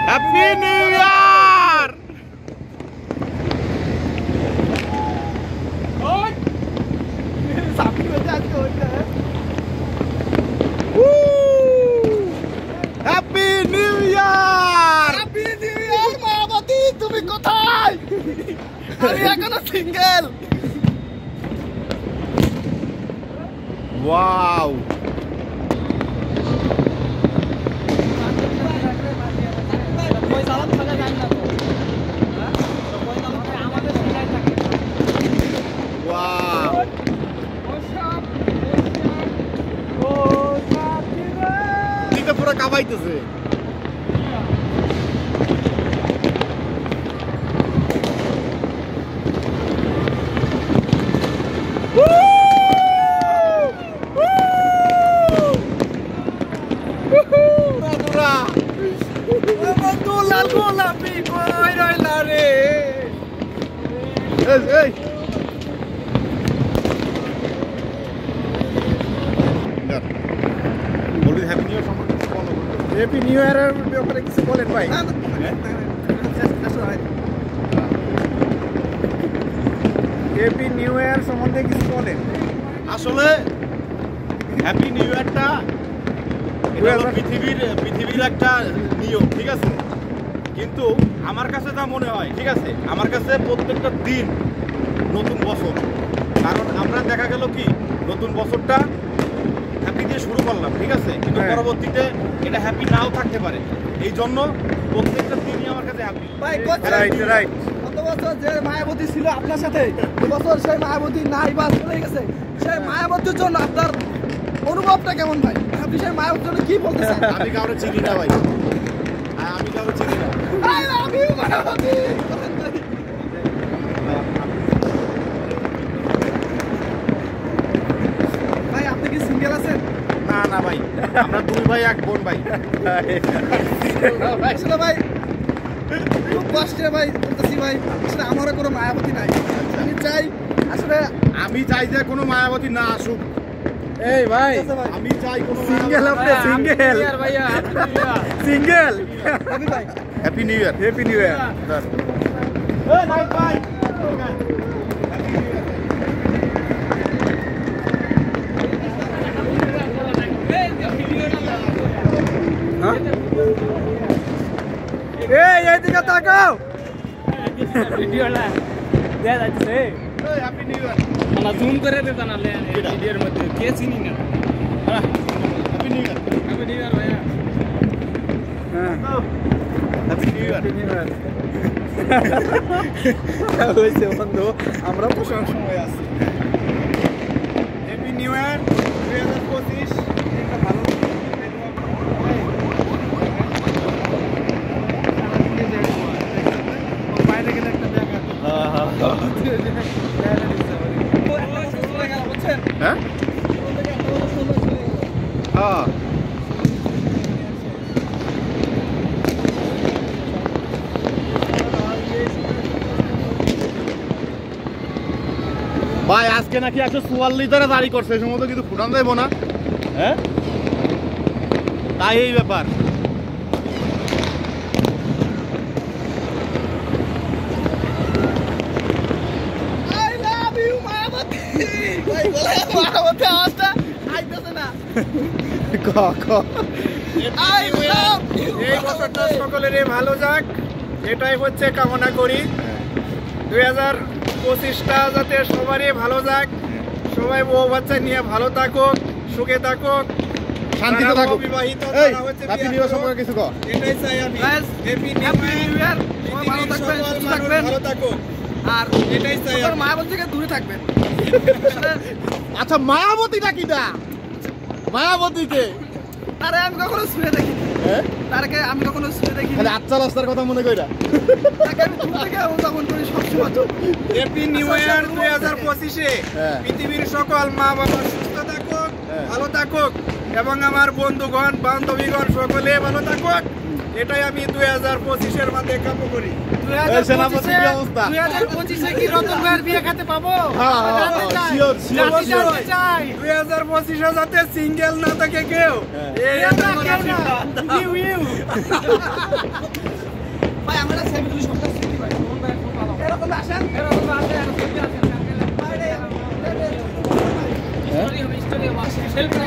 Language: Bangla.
Happy new year. Happy new year. Happy new year Mayawati, তুমি কোথায়? আমি এখনো সিঙ্গেল। ওয়াও, পুরো কাবাইতেছে। হ্যাপি নিউ ইয়ারের ব্যাপারে কিছু বলেন ভাই। হ্যাপি নিউ ইয়ার সম্বন্ধে কিছু বলেন। আসলে হ্যাপি নিউ ইয়ারটা পৃথিবীর একটা নিয়ম, ঠিক আছে, কিন্তু আমার কাছে যা মনে হয়, ঠিক আছে, আমার কাছে প্রত্যেকটা দিন নতুন বছর। কারণ আমরা দেখা গেল কি নতুন বছরটা হ্যাপি দিয়ে শুরু করলাম, ঠিক আছে, কিন্তু পরবর্তীতে এটা হ্যাপি নাও থাকতে পারে। এই জন্য প্রত্যেকটা দিনই আমার কাছে হ্যাপি। রাইট। গত বছর যে মায়াবতী ছিল আপনার সাথে, এবছর সেই মায়াবতী নাই বা চলে গেছে। সেই মায়াবতীর জন্য আপনার অনুভবটা কেমন ভাই? আপনি সেই মায়াবতীর জন্য কি বলতেছেন? আমি কাউকে চিনি না ভাই, আমি কাউকে চিনি না। আমি মায়াবতী। ভাই আপনি কি সিঙ্গেল আছেন? না না ভাই, আমরা দুই ভাই এক বোন ভাই। আসলে ভাই খুব কষ্টে ভাই বলতেছি ভাই, আসলে আমারও কোনো মায়াবতী নাই। আমি চাই যে কোনো মায়াবতী না আসুক। এই ভাই আমি চাই কোনো সিঙ্গেল, আপনি সিঙ্গেল ভাইয়া, single. Happy new year. Happy new ইয়ার। এই ভাই ভাই এই এইদিকে তাকাও। ভিডিওটা দেয়া যাচ্ছে। হ্যাপি নিউ ইয়ার। না জুম করে দে তা না ভিডিওর মধ্যে কে চিনি না। Happy new year. Happy new ইয়ার ভাইয়া। হ্যাঁ হ্যাপি নিউ ইয়ার। হয়েছে বন্ধু, আমরা তো সময় আছি। হ্যাপি নিউ ইয়ার 2025। ভালো বাইরে গেলে একটা দেখা। হ্যাঁ হ্যাঁ ভাই আজকে নাকি 144 ধারা জারি করছে, সম্ভবত কিন্তু ফুটান যাইব না। হ্যাঁ তাই এই ব্যাপার। এই বছরটা সকলেরই ভালো যাক, এটাই হচ্ছে কামনা করি। 2025টা যাতে সবারই ভালো যাক, সবাই বউ বাচ্চা নিয়ে ভালো থাকুক, সুখে থাকুক, শান্তিতে থাকুক। বিবাহিত এই হ্যাপি নিউ ইয়ার সম্পর্কে কিছু কর। এটাই চাই আমি। হ্যাপি নিউ ইয়ার, ভালো থাকবেন, সুস্থ থাকবেন, ভালো থাকুক, আর এটাই চাই। আর মায়াবতী থেকে দূরে থাকবেন। আচ্ছা মায়াবতীটা কিটা? মায়াবতীকে আরে আমি কখনো শুনে দেখি, হ্যাঁ তারকে আমি কখনো শুনে দেখি। তাহলে আচ্ছা রাস্তার কথা মনে কইরা তাকে আমি দূর থেকে অনুধাবন করি সবসময়। হ্যাপি নিউ ইয়ার 2025-এ পৃথিবীর সকল মা বাবা সুস্থ থাকুক, ভালো থাকুক, এবং আমার বন্ধুগণ বান্ধবীগণ সকলে ভালো থাকুক। এটাই আমি 2025-এর মধ্যে কাম্য করি। এই সেনাপতি কি অবস্থা? 2025-এ কি রতন ভাইয়ের বিয়ে খেতে পাবো? হ্যাঁ, শিওর, শিওর, জাতি শিওর। জানতে চাই। 2025-এ যাতে সিঙ্গেল না থাকে কেউ, এই একটা আমার আশীর্বাদ। ইউ ইউ। ভাই আমরা সেমিগুলি সবটা স্মৃতি ভাই। কোন ভাই কোন ভালো। এরকম আসেন। এরকম আসেন। স্টোরি হবে, স্টোরি হবে। সেলফি